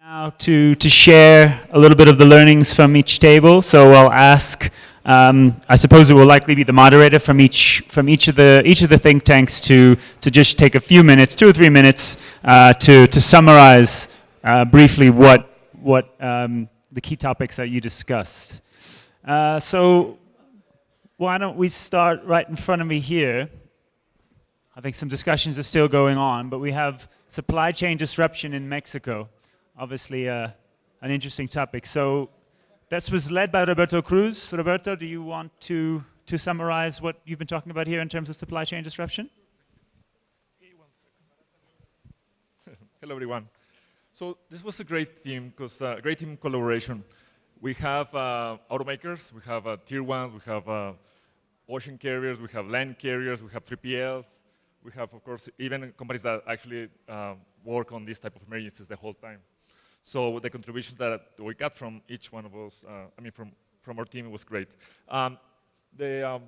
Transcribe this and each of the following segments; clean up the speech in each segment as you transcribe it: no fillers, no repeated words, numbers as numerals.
Now to share a little bit of the learnings from each table. So I'll ask, I suppose it will likely be the moderator from each of the think tanks to just take a few minutes, 2 or 3 minutes, to summarize briefly what the key topics that you discussed. So why don't we start right in front of me here? I think some discussions are still going on, but we have supply chain disruption in Mexico. Obviously, an interesting topic. So this was led by Roberto Cruz. Roberto, do you want to summarize what you've been talking about here in terms of supply chain disruption? Hello, everyone. So this was a great team, great team collaboration. We have automakers, we have tier ones, we have ocean carriers, we have land carriers, we have 3PLs. We have, of course, even companies that actually work on this type of emergencies the whole time. So the contributions that we got from each one of those, from our team, was great. The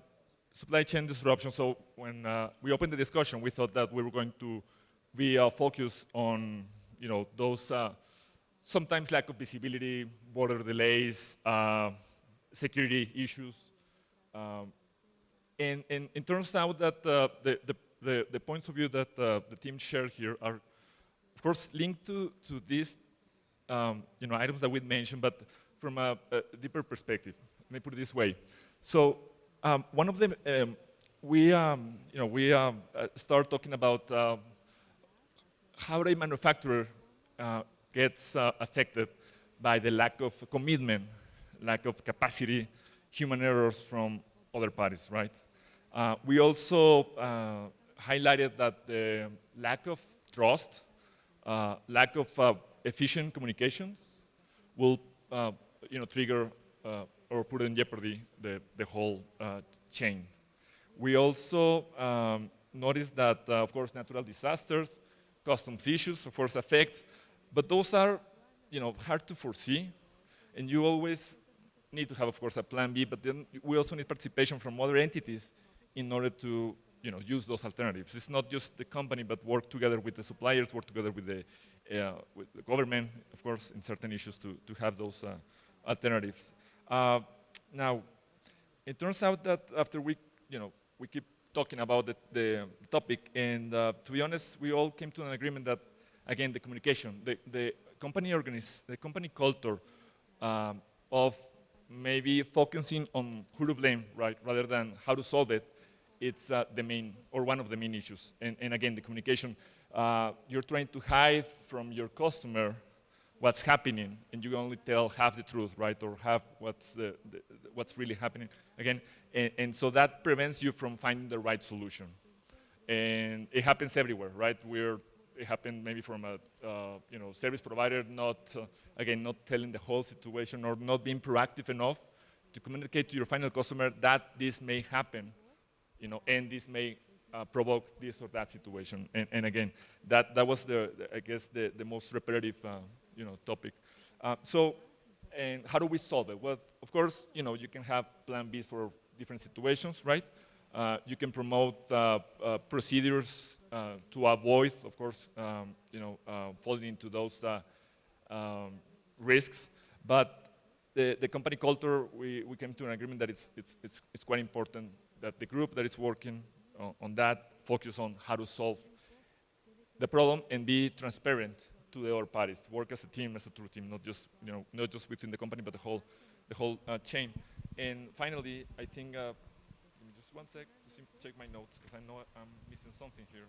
supply chain disruption, so when we opened the discussion, we thought that we were going to be focused on those sometimes lack of visibility, border delays, security issues. And it turns out that the points of view that the team shared here are, of course, linked to these items that we mentioned, but from a deeper perspective. Let me put it this way. So one of them, we start talking about how a manufacturer gets affected by the lack of commitment, lack of capacity, human errors from other parties, right? We also highlighted that the lack of trust, lack of efficient communications will trigger or put in jeopardy the whole chain. We also noticed that, of course, natural disasters, customs issues, of course, affect, but those are hard to foresee, and you always need to have, of course, a plan B, but then we also need participation from other entities in order to use those alternatives. It's not just the company, but work together with the suppliers, work together with the government, of course, in certain issues to have those alternatives. Now, it turns out that after we keep talking about the topic, and to be honest, we all came to an agreement that, again, the communication, the company culture of maybe focusing on who to blame, right, rather than how to solve it, it's the main, or one of the main issues. And again, the communication, you're trying to hide from your customer what's happening, and you only tell half the truth, right, or half what's really happening. Again, and so that prevents you from finding the right solution. And it happens everywhere, right? It happened maybe from a service provider not telling the whole situation or not being proactive enough to communicate to your final customer that this may happen, and this may provoke this or that situation. And again, that was I guess the most repetitive topic. And how do we solve it? Well, of course, you can have plan Bs for different situations, right? You can promote procedures to avoid, of course, falling into those risks. But the company culture, we came to an agreement that it's quite important that the group that is working on that focus on how to solve the problem and be transparent to the other parties. Work as a team, as a true team, not just within the company, but the whole chain. And finally, I think. Just one sec to check my notes, because I know I'm missing something here.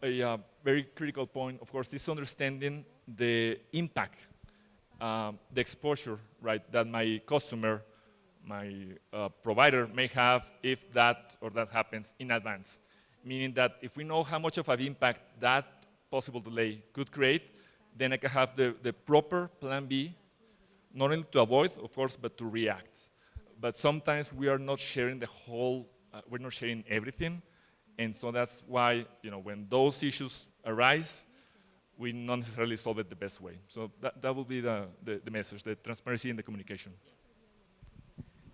A very critical point, of course, is understanding the impact, the exposure, right, that my customer, my provider may have if that or that happens in advance. Meaning that if we know how much of an impact that possible delay could create, then I can have the proper plan B, not only to avoid, of course, but to react. But sometimes we are not sharing the whole, we're not sharing everything, and so that's why, when those issues arise, we not necessarily solve it the best way. So that will be the message, the transparency and the communication.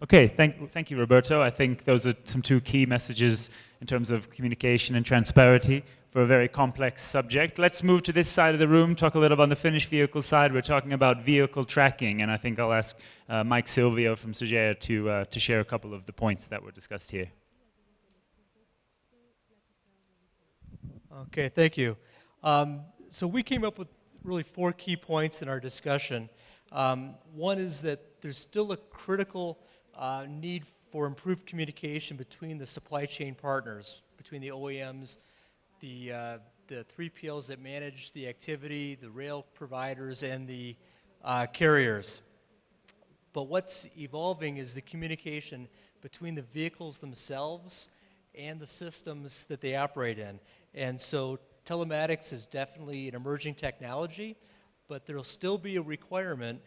Okay, thank you, Roberto. I think those are some two key messages in terms of communication and transparency for a very complex subject. Let's move to this side of the room, talk a little about the finished vehicle side. We're talking about vehicle tracking, and I think I'll ask Mike Silvio from Surgere to share a couple of the points that were discussed here. Okay, thank you. So we came up with really 4 key points in our discussion. One is that there's still a critical need for improved communication between the supply chain partners, between the OEMs, the 3PLs that manage the activity, the rail providers, and the carriers. But what's evolving is the communication between the vehicles themselves and the systems that they operate in. And so telematics is definitely an emerging technology, but there'll still be a requirement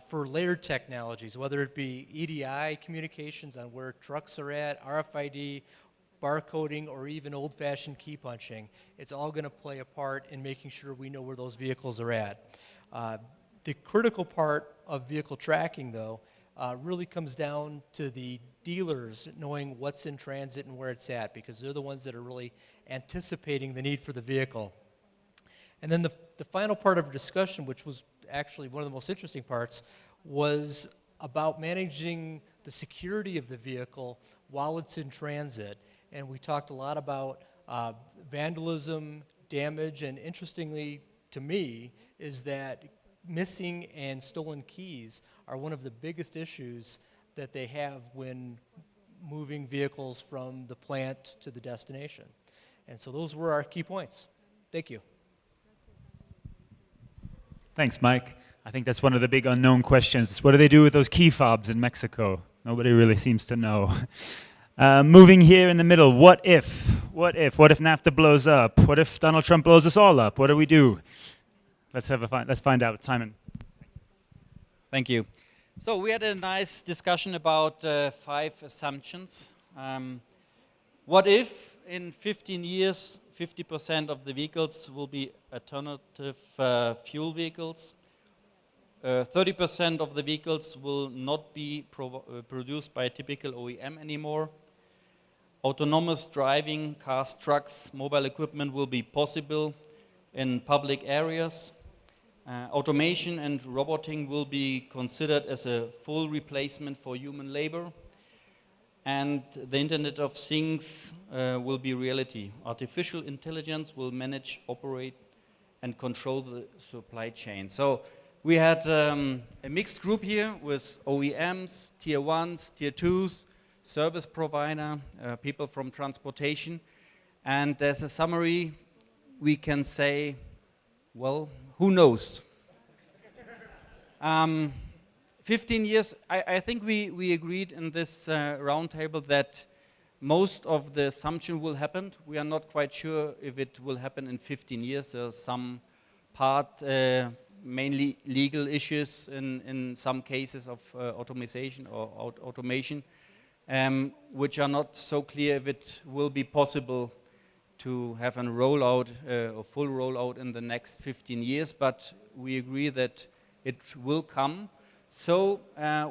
for layered technologies, whether it be EDI communications on where trucks are at, RFID, barcoding, or even old-fashioned key punching. It's all going to play a part in making sure we know where those vehicles are at. The critical part of vehicle tracking, though, really comes down to the dealers knowing what's in transit and where it's at, because they're the ones that are really anticipating the need for the vehicle. And then the final part of our discussion, which was actually one of the most interesting parts, was about managing the security of the vehicle while it's in transit. And we talked a lot about vandalism, damage, and interestingly to me is that missing and stolen keys are one of the biggest issues that they have when moving vehicles from the plant to the destination. And so those were our key points. Thank you. Thanks, Mike. I think that's one of the big unknown questions. What do they do with those key fobs in Mexico? Nobody really seems to know. Moving here in the middle, what if? What if NAFTA blows up? What if Donald Trump blows us all up? What do we do? Let's find out. Simon. Thank you. So we had a nice discussion about 5 assumptions. What if in 15 years 50% of the vehicles will be alternative fuel vehicles? 30% of the vehicles will not be produced by a typical OEM anymore. Autonomous driving, cars, trucks, mobile equipment will be possible in public areas. Automation and roboting will be considered as a full replacement for human labor. And the Internet of Things will be reality. Artificial intelligence will manage, operate, and control the supply chain. So we had a mixed group here with OEMs, Tier 1s, Tier 2s, service provider, people from transportation. And as a summary, we can say, well, who knows? 15 years, I think we agreed in this roundtable that most of the assumption will happen. We are not quite sure if it will happen in 15 years. There's some part, mainly legal issues in some cases of automation or automation, which are not so clear if it will be possible to have a rollout, a full rollout in the next 15 years, but we agree that it will come. So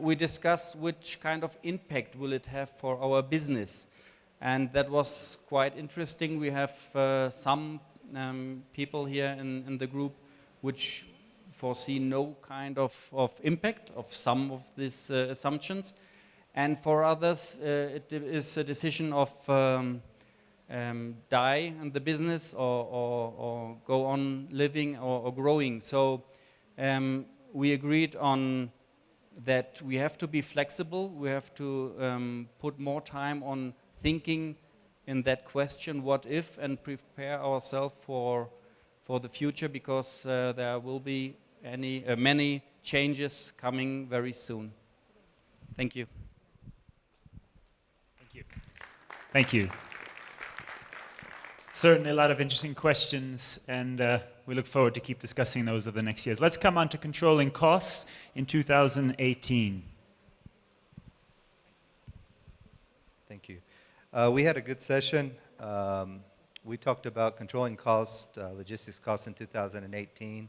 we discussed which kind of impact will it have for our business. And that was quite interesting. We have some people here in the group which foresee no kind of impact of some of these assumptions. And for others, it is a decision of die in the business or go on living or growing. So we agreed on that we have to be flexible. We have to put more time on thinking in that question, what if, and prepare ourselves for the future, because there will be many changes coming very soon. Thank you. Thank you. Thank you. Certainly a lot of interesting questions, and we look forward to keep discussing those over the next years. Let's come on to controlling costs in 2018. Thank you. We had a good session. We talked about controlling costs, logistics costs in 2018.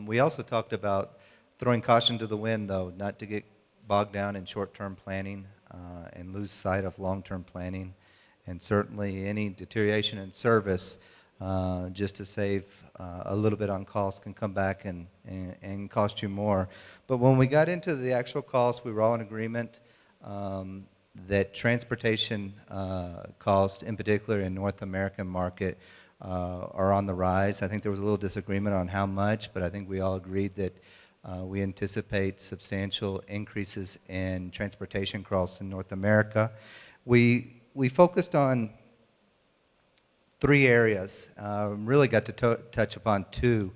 We also talked about throwing caution to the wind, though, not to get bogged down in short-term planning and lose sight of long-term planning. And certainly any deterioration in service, just to save a little bit on cost, can come back and cost you more. But when we got into the actual cost, we were all in agreement that transportation costs, in particular in North American market, are on the rise. I think there was a little disagreement on how much, but I think we all agreed that we anticipate substantial increases in transportation costs in North America. We focused on 3 areas. Really got to touch upon 2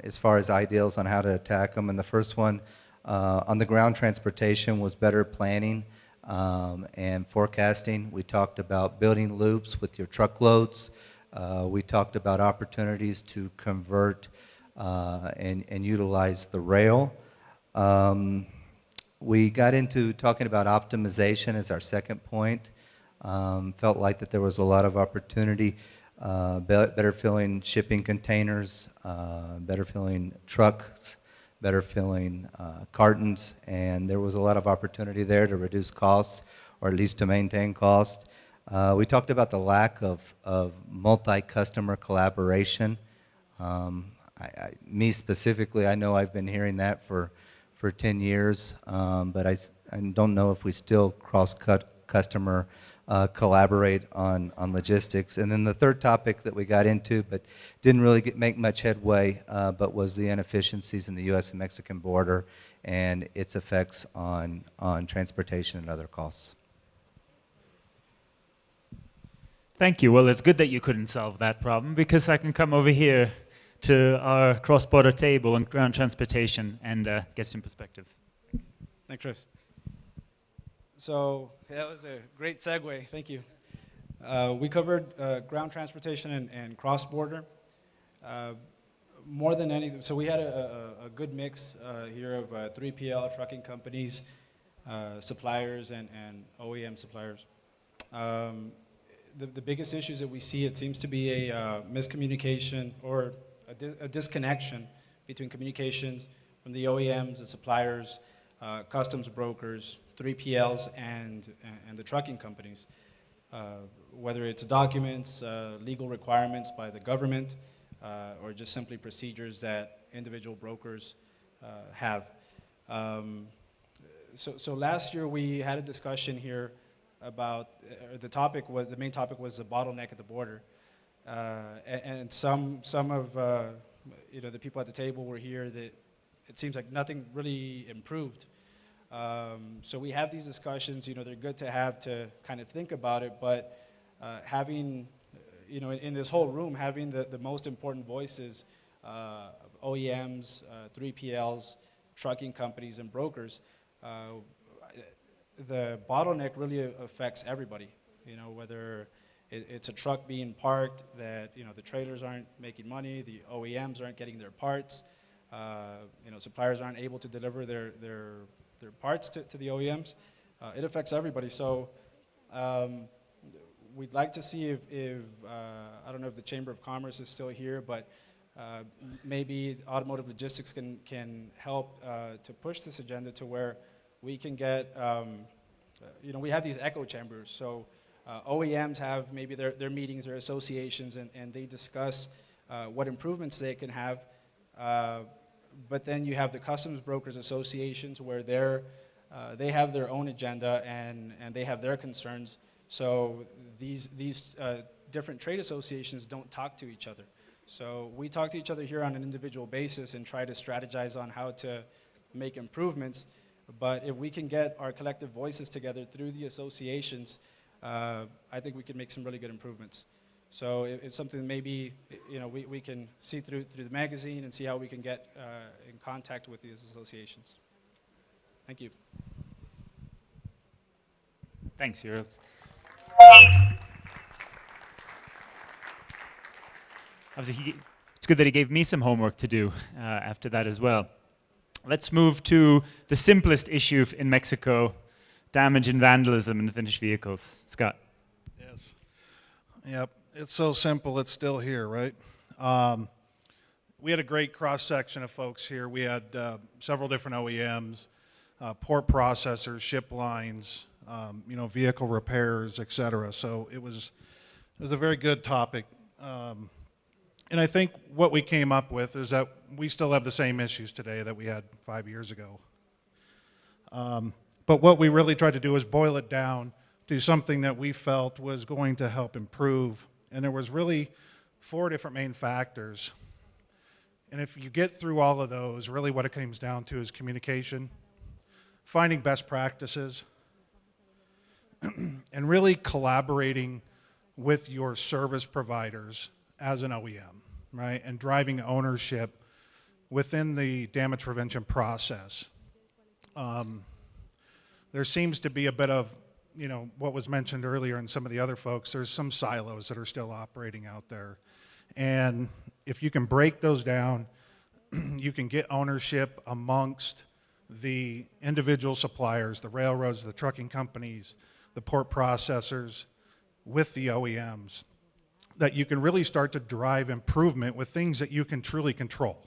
as far as ideals on how to attack them. And the first one on the ground transportation was better planning and forecasting. We talked about building loops with your truckloads. We talked about opportunities to convert and utilize the rail. We got into talking about optimization as our second point. Felt like that there was a lot of opportunity, better filling shipping containers, better filling trucks, better filling cartons, and there was a lot of opportunity there to reduce costs, or at least to maintain costs. We talked about the lack of multi-customer collaboration. Me specifically, I know I've been hearing that for 10 years, but I don't know if we still cross-customer collaborate on logistics. And then the third topic that we got into, but didn't really make much headway, but was the inefficiencies in the U.S. and Mexican border and its effects on transportation and other costs. Thank you. Well, it's good that you couldn't solve that problem, because I can come over here to our cross-border table on ground transportation and get some perspective. Thanks, Chris. So that was a great segue. Thank you. We covered ground transportation and cross-border. More than anything, so we had a good mix here of 3PL trucking companies, suppliers, and OEM suppliers. The biggest issues that we see, it seems to be a miscommunication or a disconnection between communications from the OEMs, the suppliers, customs brokers, 3PLs, and the trucking companies. Whether it's documents, legal requirements by the government, or just simply procedures that individual brokers have. So last year we had a discussion here about, the main topic was the bottleneck at the border. And some of the people at the table were here that it seems like nothing really improved. So we have these discussions, they're good to have to kind of think about it, but having, in this whole room, having the most important voices, OEMs, 3PLs, trucking companies, and brokers, the bottleneck really affects everybody, whether it's a truck being parked that, the trailers aren't making money, the OEMs aren't getting their parts, suppliers aren't able to deliver their parts to the OEMs. It affects everybody. So we'd like to see if I don't know if the Chamber of Commerce is still here, but maybe Automotive Logistics can help to push this agenda to where we can get, we have these echo chambers. So OEMs have maybe their meetings, their associations, and they discuss what improvements they can have. But then you have the customs brokers associations where they have their own agenda and they have their concerns. So these different trade associations don't talk to each other. So we talk to each other here on an individual basis and try to strategize on how to make improvements. But if we can get our collective voices together through the associations, I think we can make some really good improvements. So it's something maybe we can see through the magazine and see how we can get in contact with these associations. Thank you. Thanks, Uriel. Obviously, it's good that he gave me some homework to do after that as well. Let's move to the simplest issue in Mexico, damage and vandalism in the finished vehicles. Scott. Yes. Yep. It's so simple, it's still here, right? We had a great cross-section of folks here. We had several different OEMs, port processors, ship lines, vehicle repairs, et cetera. So it was a very good topic. And I think what we came up with is that we still have the same issues today that we had 5 years ago. But what we really tried to do is boil it down to something that we felt was going to help improve. And there was really 4 different main factors. And if you get through all of those, really what it comes down to is communication, finding best practices, and really collaborating with your service providers as an OEM, right? And driving ownership within the damage prevention process. There seems to be a bit of, what was mentioned earlier and some of the other folks, there's some silos that are still operating out there. And if you can break those down, you can get ownership amongst the individual suppliers, the railroads, the trucking companies, the port processors, with the OEMs, that you can really start to drive improvement with things that you can truly control.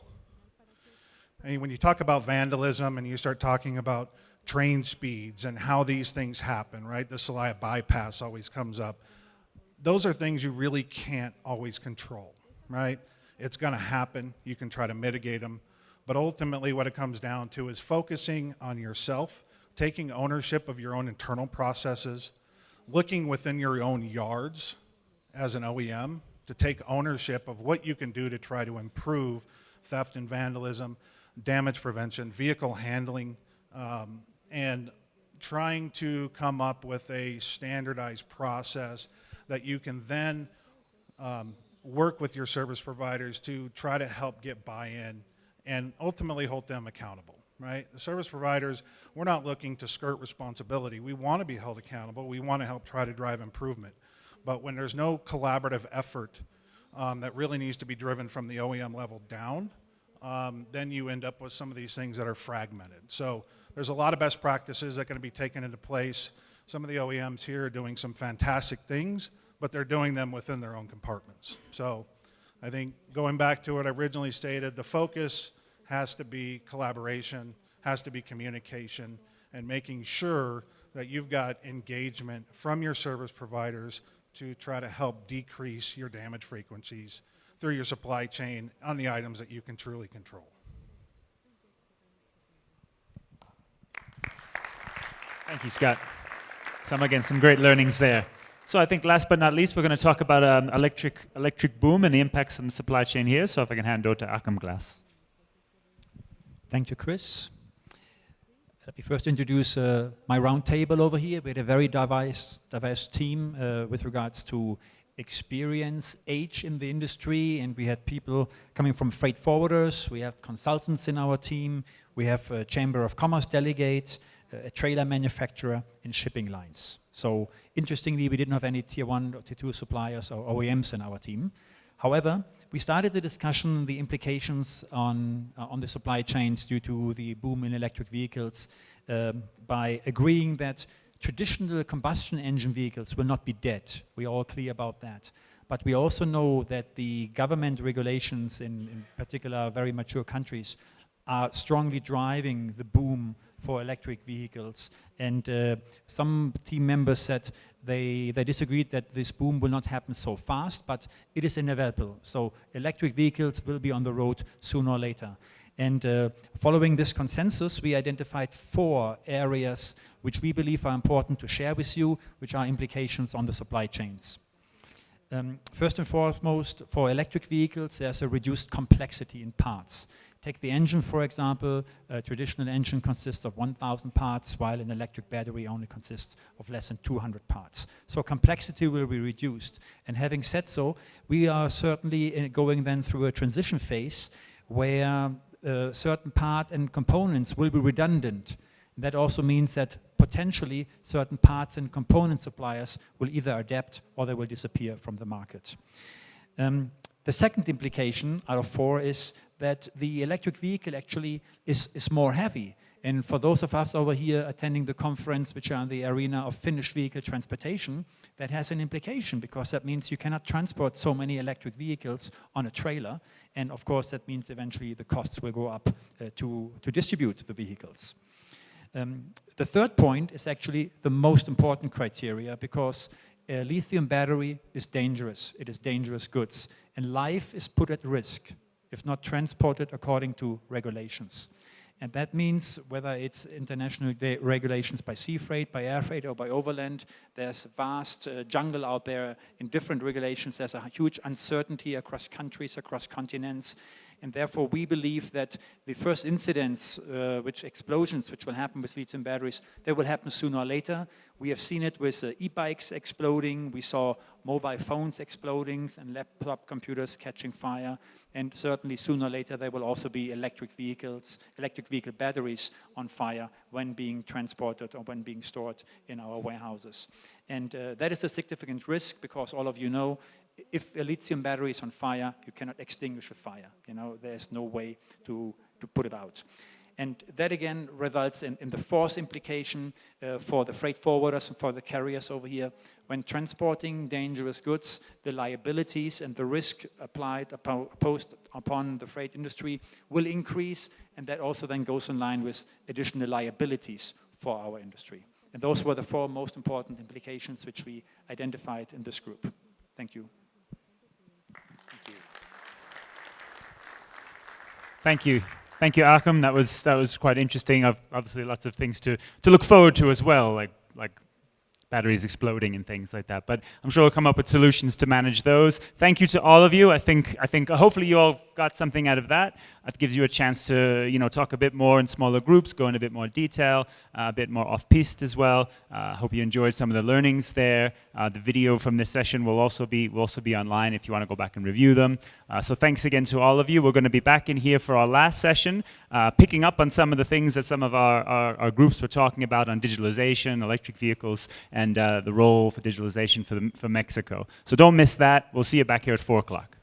I mean, when you talk about vandalism and you start talking about train speeds and how these things happen, right? The Celaya bypass always comes up. Those are things you really can't always control, right? It's gonna happen, you can try to mitigate them, but ultimately what it comes down to is focusing on yourself, taking ownership of your own internal processes, looking within your own yards as an OEM to take ownership of what you can do to try to improve theft and vandalism, damage prevention, vehicle handling, and trying to come up with a standardized process that you can then work with your service providers to try to help get buy-in and ultimately hold them accountable, right? The service providers, we're not looking to skirt responsibility. We want to be held accountable. We want to help try to drive improvement. But when there's no collaborative effort that really needs to be driven from the OEM level down, then you end up with some of these things that are fragmented. So there's a lot of best practices that are going to be taken into place. Some of the OEMs here are doing some fantastic things, but they're doing them within their own compartments. So I think going back to what I originally stated, the focus has to be collaboration, has to be communication, and making sure that you've got engagement from your service providers to try to help decrease your damage frequencies through your supply chain on the items that you can truly control. Thank you, Scott. Some great learnings there. So I think last but not least, we're going to talk about electric boom and the impacts on the supply chain here. So if I can hand over to Akam Glass. Thank you, Chris. Let me first introduce my round table over here. We had a very diverse team with regards to experience, age in the industry, and we had people coming from freight forwarders, we have consultants in our team, we have a Chamber of Commerce delegate, a trailer manufacturer, and shipping lines. So interestingly, we didn't have any tier 1 or tier 2 suppliers or OEMs in our team. However, we started the discussion, the implications on the supply chains due to the boom in electric vehicles by agreeing that traditional combustion engine vehicles will not be dead. We're all clear about that. But we also know that the government regulations in particular very mature countries are strongly driving the boom for electric vehicles. And some team members said they disagreed that this boom will not happen so fast, but it is inevitable. So electric vehicles will be on the road sooner or later. And following this consensus, we identified 4 areas which we believe are important to share with you, which are implications on the supply chains. First and foremost, for electric vehicles, there's a reduced complexity in parts. Take the engine, for example. A traditional engine consists of 1,000 parts, while an electric battery only consists of less than 200 parts. So complexity will be reduced. And having said so, we are certainly going then through a transition phase where certain part and components will be redundant. That also means that potentially certain parts and component suppliers will either adapt or they will disappear from the market. The second implication out of 4 is that the electric vehicle actually is more heavy. And for those of us over here attending the conference, which are in the arena of finished vehicle transportation, that has an implication, because that means you cannot transport so many electric vehicles on a trailer. And of course, that means eventually the costs will go up to distribute the vehicles. The third point is actually the most important criteria, because a lithium battery is dangerous. It is dangerous goods. And life is put at risk if not transported according to regulations. And that means whether it's international regulations by sea freight, by air freight, or by overland, there's a vast jungle out there in different regulations. There's a huge uncertainty across countries, across continents. And therefore, we believe that the first incidents, explosions which will happen with lithium batteries, they will happen sooner or later. We have seen it with e-bikes exploding. We saw mobile phones exploding and laptop computers catching fire. And certainly sooner or later, there will also be electric vehicle batteries on fire when being transported or when being stored in our warehouses. And that is a significant risk, because all of you know, if a lithium battery is on fire, you cannot extinguish a fire. You know, there's no way to put it out. And that again results in the fourth implication for the freight forwarders and for the carriers over here. When transporting dangerous goods, the liabilities and the risk posed upon the freight industry will increase, and that also then goes in line with additional liabilities for our industry. And those were the four most important implications which we identified in this group. Thank you. Thank you. Thank you, Achim. That was quite interesting. Obviously, lots of things to look forward to as well, like batteries exploding and things like that. But I'm sure we'll come up with solutions to manage those. Thank you to all of you. I think hopefully you all got something out of that. It gives you a chance to talk a bit more in smaller groups, go in a bit more detail, a bit more off-piste as well. Hope you enjoyed some of the learnings there. The video from this session will also be online if you want to go back and review them. So thanks again to all of you. We're going to be back in here for our last session, picking up on some of the things that some of our groups were talking about on digitalization, electric vehicles, and the role for digitalization for Mexico. So don't miss that. We'll see you back here at 4 o'clock.